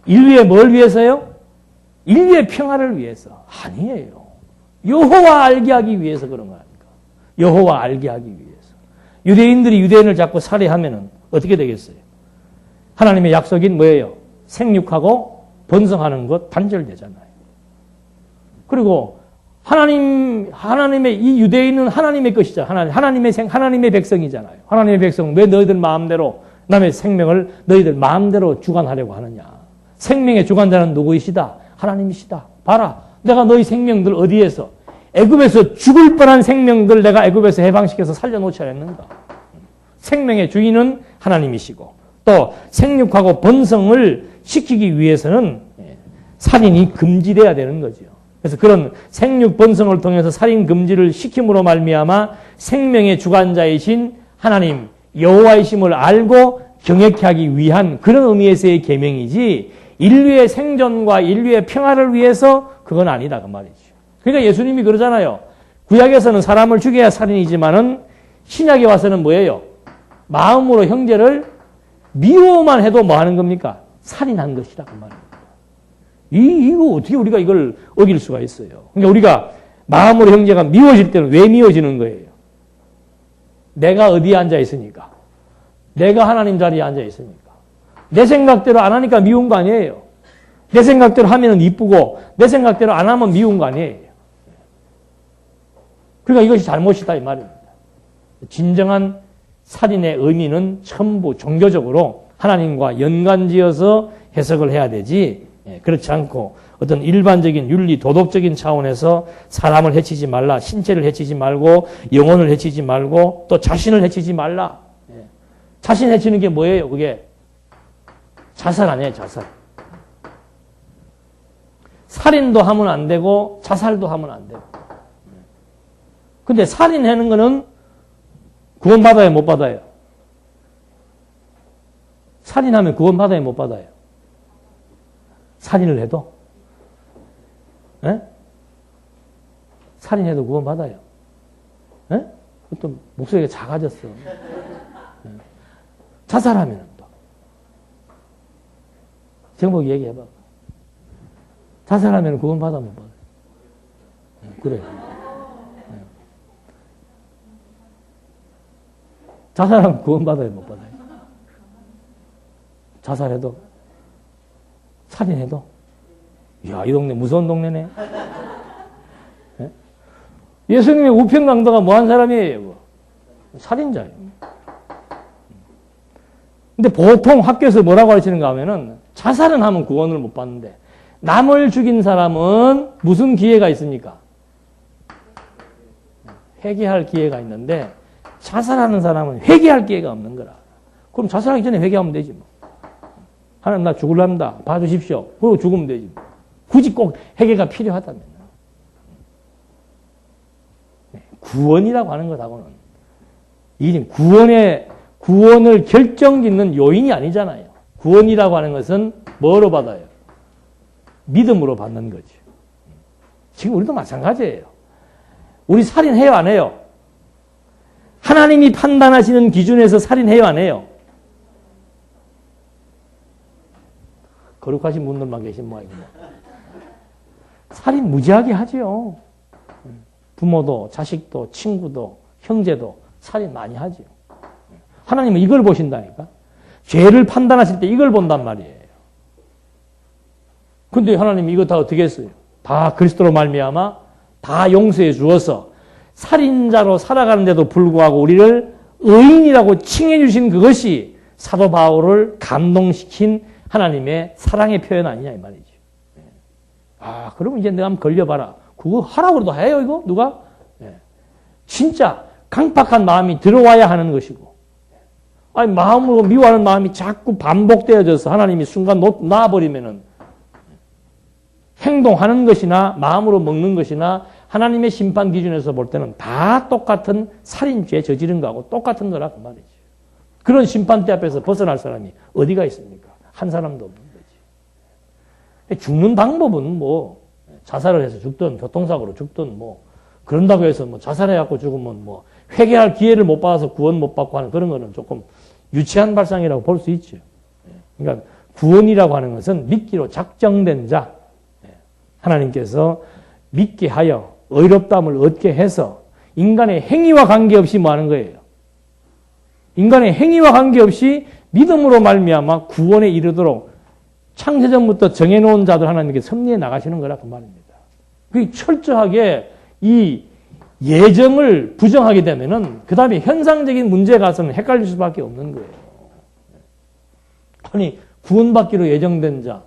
인류의 뭘 위해서요? 인류의 평화를 위해서. 아니에요. 여호와 알게 하기 위해서 그런 거 아닙니까? 여호와 알게 하기 위해서. 유대인들이 유대인을 자꾸 살해하면은 어떻게 되겠어요? 하나님의 약속인 뭐예요? 생육하고 번성하는 것 단절되잖아요. 그리고 하나님의 이 유대인은 하나님의 것이잖아요. 하나님의 백성이잖아요. 하나님의 백성 왜 너희들 마음대로 남의 생명을 너희들 마음대로 주관하려고 하느냐. 생명의 주관자는 누구이시다? 하나님이시다. 봐라. 내가 너희 생명들 어디에서 애굽에서 죽을 뻔한 생명들 내가 애굽에서 해방시켜서 살려놓지 않았는가? 생명의 주인은 하나님이시고 또 생육하고 번성을 시키기 위해서는 살인이 금지돼야 되는 거죠. 그래서 그런 생육 번성을 통해서 살인 금지를 시킴으로 말미암아 생명의 주관자이신 하나님 여호와이심을 알고 경외케 하기 위한 그런 의미에서의 계명이지 인류의 생존과 인류의 평화를 위해서 그건 아니다 그 말이죠. 그러니까 예수님이 그러잖아요. 구약에서는 사람을 죽여야 살인이지만은 신약에 와서는 뭐예요? 마음으로 형제를 미워만 해도 뭐 하는 겁니까? 살인한 것이라 그 말입니다. 이거 어떻게 우리가 이걸 어길 수가 있어요? 그러니까 우리가 마음으로 형제가 미워질 때는 왜 미워지는 거예요? 내가 어디에 앉아 있으니까. 내가 하나님 자리에 앉아 있으니까. 내 생각대로 안 하니까 미운 거 아니에요. 내 생각대로 하면 이쁘고 내 생각대로 안 하면 미운 거 아니에요. 그러니까 이것이 잘못이다 이 말입니다. 진정한 살인의 의미는 전부 종교적으로 하나님과 연관지어서 해석을 해야 되지 그렇지 않고 어떤 일반적인 윤리 도덕적인 차원에서 사람을 해치지 말라, 신체를 해치지 말고 영혼을 해치지 말고 또 자신을 해치지 말라. 자신 해치는 게 뭐예요? 그게 자살 아니에요, 자살. 살인도 하면 안 되고 자살도 하면 안 되고. 근데 살인하는 거는 구원받아요, 못 받아요? 살인하면 구원받아요, 못 받아요? 살인을 해도? 에? 살인해도 구원받아요. 에? 또 목소리가 작아졌어. 자살하면 또. 정복 얘기해봐. 자살하면 구원받아, 못 받아요? 그래. 자살하면 구원받아요, 못 받아요? 자살해도? 살인해도? 이야, 이 동네 무서운 동네네. 예? 예수님의 우편 강도가 뭐한 사람이에요? 살인자예요. 근데 보통 학교에서 뭐라고 가르치는가 하면은 자살은 하면 구원을 못 받는데 남을 죽인 사람은 무슨 기회가 있습니까? 회개할 기회가 있는데 자살하는 사람은 회개할 기회가 없는 거라. 그럼 자살하기 전에 회개하면 되지 뭐. 하나님 나 죽을랍니다. 봐주십시오. 그리고 죽으면 되지. 굳이 꼭 회개가 필요하다면. 구원이라고 하는 것하고는 이 구원을 결정짓는 요인이 아니잖아요. 구원이라고 하는 것은 뭐로 받아요? 믿음으로 받는 거죠. 지금 우리도 마찬가지예요. 우리 살인해요, 안 해요? 하나님이 판단하시는 기준에서 살인해요, 안 해요? 거룩하신 분들만 계신 모양이구나. 살인 무지하게 하지요. 부모도, 자식도, 친구도, 형제도 살인 많이 하지요. 하나님은 이걸 보신다니까. 죄를 판단하실 때 이걸 본단 말이에요. 근데 하나님이 이거 다 어떻게 했어요? 다 그리스도로 말미암아 다 용서해 주어서 살인자로 살아가는데도 불구하고 우리를 의인이라고 칭해 주신 그것이 사도 바울을 감동시킨 하나님의 사랑의 표현 아니냐 이 말이죠. 아, 그러면 이제 내가 한번 걸려봐라. 그거 하라고 해도 해요, 이거? 누가? 진짜 강팍한 마음이 들어와야 하는 것이고. 아니, 마음으로 미워하는 마음이 자꾸 반복되어져서 하나님이 순간 놔버리면은 행동하는 것이나 마음으로 먹는 것이나 하나님의 심판 기준에서 볼 때는 다 똑같은 살인죄 저지른 거하고 똑같은 거라 그 말이죠. 그런 심판대 앞에서 벗어날 사람이 어디가 있습니까? 한 사람도 없는 거지. 죽는 방법은 뭐 자살을 해서 죽든 교통사고로 죽든 뭐 그런다고 해서 뭐 자살해갖고 죽으면 뭐 회개할 기회를 못 받아서 구원 못 받고 하는 그런 거는 조금 유치한 발상이라고 볼 수 있죠. 그러니까 구원이라고 하는 것은 믿기로 작정된 자, 하나님께서 믿게 하여 의롭다함을 얻게 해서 인간의 행위와 관계없이 뭐 하는 거예요? 인간의 행위와 관계없이 믿음으로 말미암아 구원에 이르도록 창세전부터 정해놓은 자들 하나님께 섭리해 나가시는 거라 그 말입니다. 그 철저하게 이 예정을 부정하게 되면은 그 다음에 현상적인 문제에 가서는 헷갈릴 수밖에 없는 거예요. 아니 구원받기로 예정된 자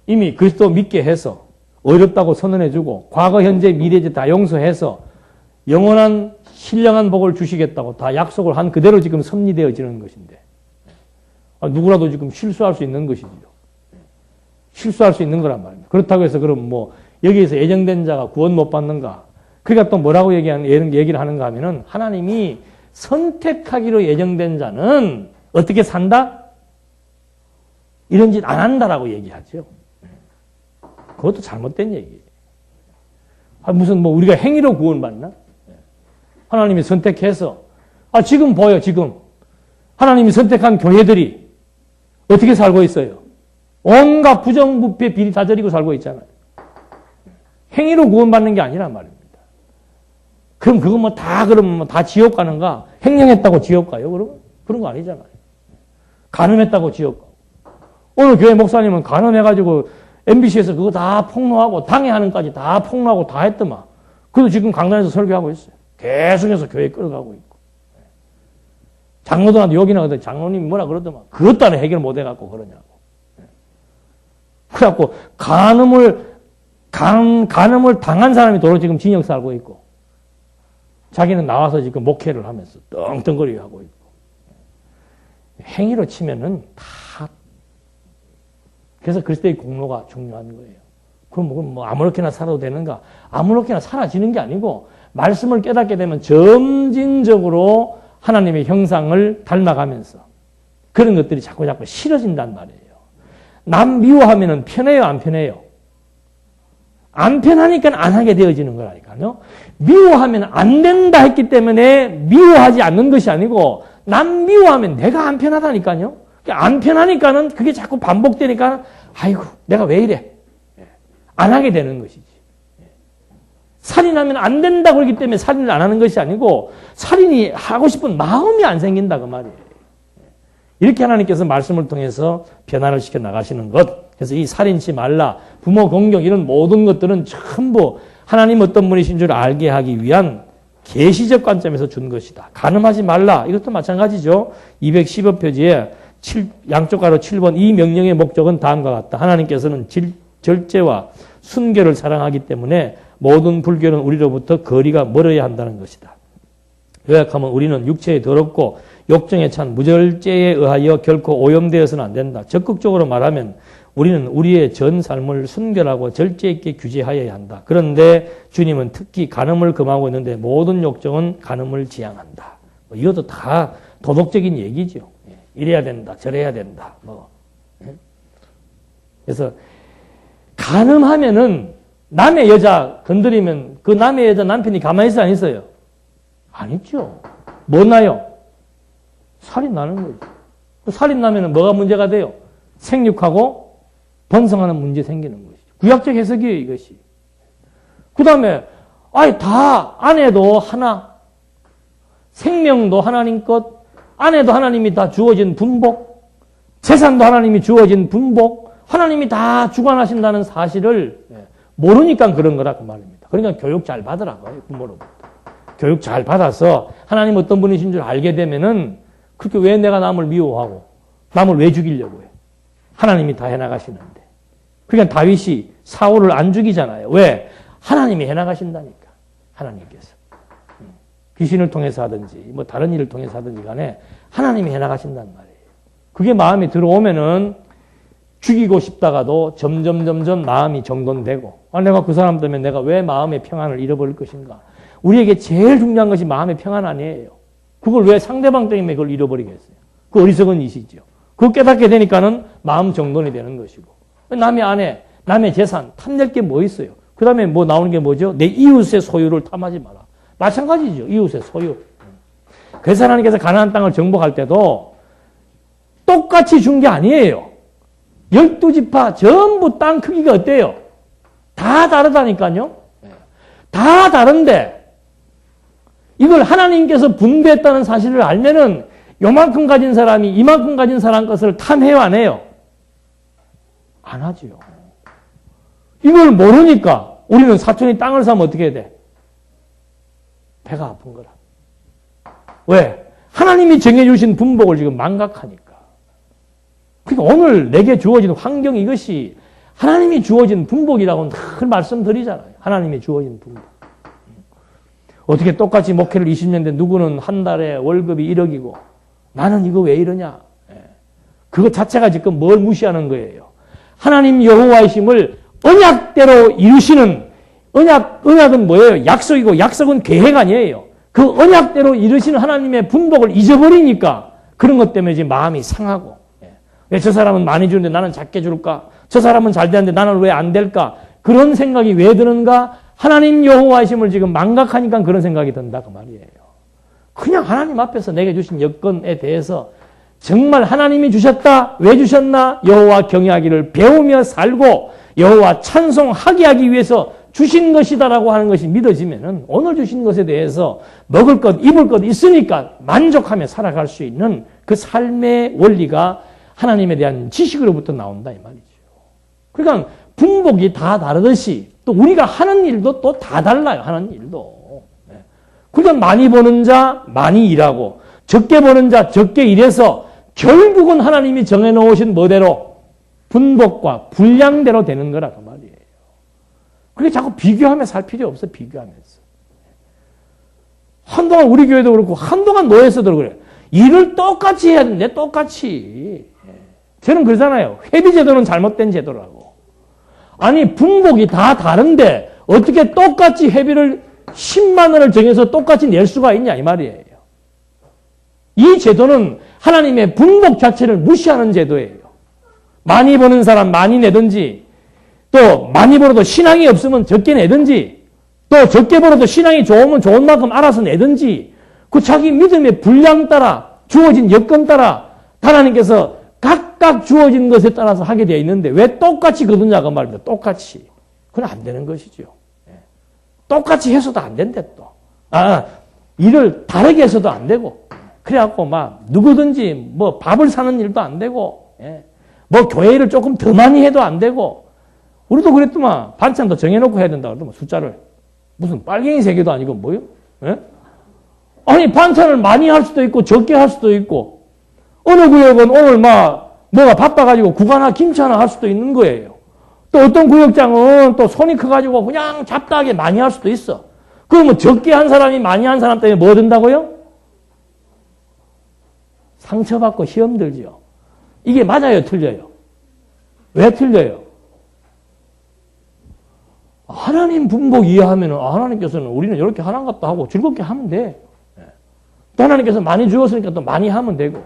이미 그리스도 믿게 해서 어렵다고 선언해주고 과거, 현재, 미래에 다 용서해서 영원한 신령한 복을 주시겠다고 다 약속을 한 그대로 지금 섭리되어지는 것인데 누구라도 지금 실수할 수 있는 것이죠. 실수할 수 있는 거란 말입니다. 그렇다고 해서 그럼 뭐 여기에서 예정된 자가 구원 못 받는가? 그러니까 또 뭐라고 얘기를 하는가 하면은 하나님이 선택하기로 예정된 자는 어떻게 산다? 이런 짓 안 한다라고 얘기하죠. 그것도 잘못된 얘기예요. 무슨 뭐 우리가 행위로 구원받나? 하나님이 선택해서 지금 보여 지금 하나님이 선택한 교회들이 어떻게 살고 있어요? 온갖 부정부패 비리 다 저리고 살고 있잖아요. 행위로 구원받는 게 아니란 말입니다. 그럼 그거 뭐 다 지옥 가는가? 행령했다고 지옥 가요? 그런 거 아니잖아요. 간음했다고 지옥 가고. 오늘 교회 목사님은 간음해가지고 MBC에서 그거 다 폭로하고 당해하는까지 다 폭로하고 다 했더만. 그래도 지금 강단에서 설교하고 있어요. 계속해서 교회 끌어가고 있고. 장로들한테 욕이나 하더니 장로님이 뭐라 그러더만. 그것도 안 해결 못 해갖고 그러냐고. 그래갖고 간음을 당한 사람이 도로 지금 징역 살고 있고. 자기는 나와서 지금 목회를 하면서 떵떵거리게 하고 있고. 행위로 치면은 다. 그래서 그리스도의 공로가 중요한 거예요. 그럼 뭐 아무렇게나 살아도 되는가? 아무렇게나 사라지는 게 아니고 말씀을 깨닫게 되면 점진적으로 하나님의 형상을 닮아가면서 그런 것들이 자꾸 싫어진단 말이에요. 남 미워하면은 편해요, 안 편해요? 안 편하니까 안 하게 되어지는 거라니까요. 미워하면 안 된다 했기 때문에 미워하지 않는 것이 아니고 남 미워하면 내가 안 편하다니까요. 안 편하니까는 그게 자꾸 반복되니까 아이고 내가 왜 이래? 안 하게 되는 것이지. 살인하면 안 된다고 그러기 때문에 살인을 안 하는 것이 아니고 살인이 하고 싶은 마음이 안 생긴다 그 말이에요. 이렇게 하나님께서 말씀을 통해서 변화를 시켜 나가시는 것. 그래서 이 살인치 말라, 부모 공경 이런 모든 것들은 전부 하나님 어떤 분이신 줄 알게 하기 위한 계시적 관점에서 준 것이다. 간음하지 말라. 이것도 마찬가지죠. 210여 표지에 양쪽 가로 7번 이 명령의 목적은 다음과 같다. 하나님께서는 절제와 순결을 사랑하기 때문에 모든 불결은 우리로부터 거리가 멀어야 한다는 것이다. 요약하면 우리는 육체에 더럽고 욕정에 찬 무절제에 의하여 결코 오염되어서는 안 된다. 적극적으로 말하면 우리는 우리의 전 삶을 순결하고 절제 있게 규제하여야 한다. 그런데 주님은 특히 간음을 금하고 있는데 모든 욕정은 간음을 지향한다. 이것도 다 도덕적인 얘기죠. 이래야 된다. 저래야 된다. 그래서 간음하면은 남의 여자 건드리면 그 남의 여자 남편이 가만히 있어 안 있어요? 안 있죠. 뭐 나요? 살인 나는 거죠. 살인 나면은 뭐가 문제가 돼요? 생육하고 번성하는 문제 생기는 것이죠. 구약적 해석이에요, 이것이. 그 다음에, 다 아내도 하나, 생명도 하나님 것, 아내도 하나님이 다 주어진 분복, 재산도 하나님이 주어진 분복, 하나님이 다 주관하신다는 사실을 모르니까 그런 거라 그 말입니다. 그러니까 교육 잘 받으라고요, 부모로부터. 교육 잘 받아서 하나님 어떤 분이신 줄 알게 되면은 그렇게 왜 내가 남을 미워하고 남을 왜 죽이려고 해? 하나님이 다 해나가시는데. 그러니까 다윗이 사울을 안 죽이잖아요. 왜? 하나님이 해나가신다니까. 하나님께서. 귀신을 통해서 하든지 뭐 다른 일을 통해서 하든지 간에 하나님이 해나가신단 말이에요. 그게 마음에 들어오면은 죽이고 싶다가도 점점 마음이 정돈되고 내가 그 사람 때문에 내가 왜 마음의 평안을 잃어버릴 것인가. 우리에게 제일 중요한 것이 마음의 평안 아니에요. 그걸 왜 상대방 때문에 그걸 잃어버리겠어요. 그 어리석은 이시죠. 그거 깨닫게 되니까는 마음 정돈이 되는 것이고. 남의 아내, 남의 재산 탐낼 게 뭐 있어요. 그 다음에 뭐 나오는 게 뭐죠? 내 이웃의 소유를 탐하지 마라. 마찬가지죠. 이웃의 소유. 그래서 하나님께서 가나안 땅을 정복할 때도 똑같이 준 게 아니에요. 12지파 전부 땅 크기가 어때요? 다 다르다니까요. 다 다른데 이걸 하나님께서 분배했다는 사실을 알면은 요만큼 가진 사람이 이만큼 가진 사람 것을 탐해요, 안 해요? 안 하지요. 이걸 모르니까 우리는 사촌이 땅을 사면 어떻게 해야 돼? 배가 아픈 거라. 왜? 하나님이 정해주신 분복을 지금 망각하니까. 그러니까 오늘 내게 주어진 환경 이것이 하나님이 주어진 분복이라고는 늘 말씀드리잖아요. 하나님이 주어진 분복. 어떻게 똑같이 목회를 20년인데 누구는 한 달에 월급이 1억이고 나는 이거 왜 이러냐. 그것 자체가 지금 뭘 무시하는 거예요. 하나님 여호와이심을 언약대로 이루시는 언약은 뭐예요? 약속이고 약속은 계획 아니에요. 그 언약대로 이루시는 하나님의 분복을 잊어버리니까 그런 것 때문에 지금 마음이 상하고 왜 저 사람은 많이 주는데 나는 작게 줄까? 저 사람은 잘 되는데 나는 왜 안 될까? 그런 생각이 왜 드는가? 하나님 여호와이심을 지금 망각하니까 그런 생각이 든다 그 말이에요. 그냥 하나님 앞에서 내게 주신 여건에 대해서 정말 하나님이 주셨다. 왜 주셨나? 여호와 경외하기를 배우며 살고 여호와 찬송하게 하기 위해서 주신 것이다라고 하는 것이 믿어지면은 오늘 주신 것에 대해서 먹을 것, 입을 것 있으니까 만족하며 살아갈 수 있는 그 삶의 원리가 하나님에 대한 지식으로부터 나온다 이 말이죠. 그러니까 분복이 다 다르듯이 또 우리가 하는 일도 또 다 달라요. 하는 일도. 그러니까 많이 버는 자 많이 일하고 적게 버는 자 적게 일해서 결국은 하나님이 정해놓으신 뭐대로 분복과 분량대로 되는 거라 그 말이에요. 그게 자꾸 비교하며 살 필요 없어. 비교하면서. 한동안 우리 교회도 그렇고 한동안 노예서도 그래요. 일을 똑같이 해야 되는데 똑같이. 저는 그러잖아요. 회비제도는 잘못된 제도라고. 아니 분복이 다 다른데 어떻게 똑같이 회비를 10만 원을 정해서 똑같이 낼 수가 있냐 이 말이에요. 이 제도는 하나님의 분복 자체를 무시하는 제도예요. 많이 버는 사람 많이 내든지 또 많이 벌어도 신앙이 없으면 적게 내든지 또 적게 벌어도 신앙이 좋으면 좋은 만큼 알아서 내든지 그 자기 믿음의 분량 따라 주어진 여건 따라 하나님께서 각각 주어진 것에 따라서 하게 되어 있는데 왜 똑같이 거두냐고 말입니다. 똑같이. 그건 안 되는 것이죠. 똑같이 해서도 안 된대 또. 일을 다르게 해서도 안 되고 그래갖고 막 누구든지 뭐 밥을 사는 일도 안 되고 뭐 교회를 조금 더 많이 해도 안 되고 우리도 그랬더만 반찬도 정해놓고 해야 된다 그러더만 숫자를 무슨 빨갱이 세계도 아니고 뭐요? 아니 반찬을 많이 할 수도 있고 적게 할 수도 있고 어느 구역은 오늘 뭐가 바빠가지고 국 하나 김치 하나 할 수도 있는 거예요. 또 어떤 구역장은 또 손이 커가지고 그냥 잡다하게 많이 할 수도 있어. 그러면 적게 한 사람이 많이 한 사람 때문에 뭐 든다고요? 상처받고 시험 들지요. 이게 맞아요? 틀려요? 왜 틀려요? 하나님 분복 이해하면 하나님께서는 우리는 이렇게 하나같다 하고 즐겁게 하면 돼. 또 하나님께서 많이 주었으니까 또 많이 하면 되고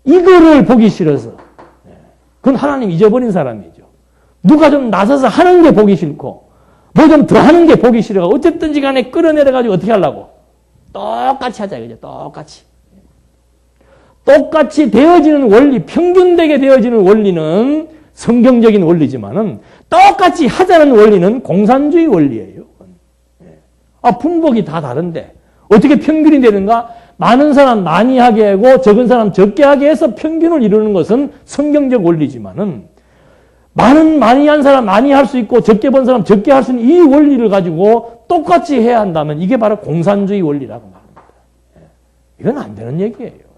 이거를 보기 싫어서 그건 하나님 잊어버린 사람이죠. 누가 좀 나서서 하는 게 보기 싫고 뭐 좀 더 하는 게 보기 싫어. 어쨌든지 간에 끌어내려가지고 어떻게 하려고? 똑같이 하자 이거죠. 똑같이 되어지는 원리, 평균되게 되어지는 원리는 성경적인 원리지만은 똑같이 하자는 원리는 공산주의 원리예요. 분복이 다 다른데 어떻게 평균이 되는가? 많은 사람 많이 하게 하고 적은 사람 적게 하게 해서 평균을 이루는 것은 성경적 원리지만은 많이 한 사람 많이 할 수 있고 적게 번 사람 적게 할 수 있는 이 원리를 가지고 똑같이 해야 한다면 이게 바로 공산주의 원리라고 말합니다. 이건 안 되는 얘기예요.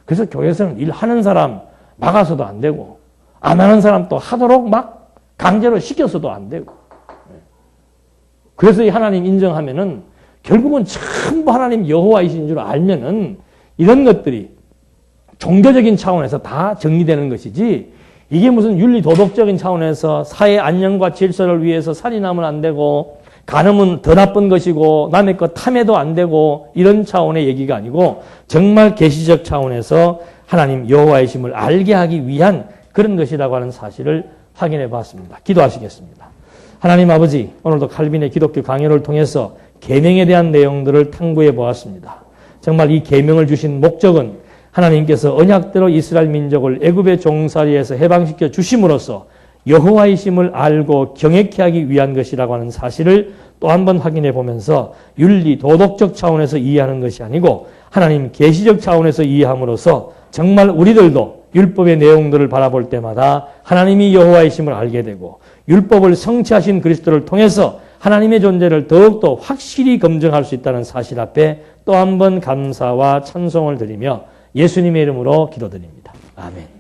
그래서 교회에서는 일하는 사람 막아서도 안 되고 안 하는 사람 또 하도록 막 강제로 시켜서도 안 되고 그래서 이 하나님 인정하면은 결국은 전부 하나님 여호와이신 줄 알면은 이런 것들이 종교적인 차원에서 다 정리되는 것이지 이게 무슨 윤리 도덕적인 차원에서 사회 안녕과 질서를 위해서 살인하면 안 되고 간음은 더 나쁜 것이고 남의 것 탐해도 안 되고 이런 차원의 얘기가 아니고 정말 계시적 차원에서 하나님 여호와이심을 알게 하기 위한 그런 것이라고 하는 사실을 확인해 봤습니다. 기도하시겠습니다. 하나님 아버지, 오늘도 칼빈의 기독교 강연을 통해서 계명에 대한 내용들을 탐구해 보았습니다. 정말 이 계명을 주신 목적은 하나님께서 언약대로 이스라엘 민족을 애굽의 종살이에서 해방시켜 주심으로써 여호와이심을 알고 경외케 하기 위한 것이라고 하는 사실을 또 한 번 확인해 보면서 윤리 도덕적 차원에서 이해하는 것이 아니고 하나님 계시적 차원에서 이해함으로써 정말 우리들도 율법의 내용들을 바라볼 때마다 하나님이 여호와이심을 알게 되고 율법을 성취하신 그리스도를 통해서 하나님의 존재를 더욱더 확실히 검증할 수 있다는 사실 앞에 또 한 번 감사와 찬송을 드리며 예수님의 이름으로 기도드립니다. 아멘.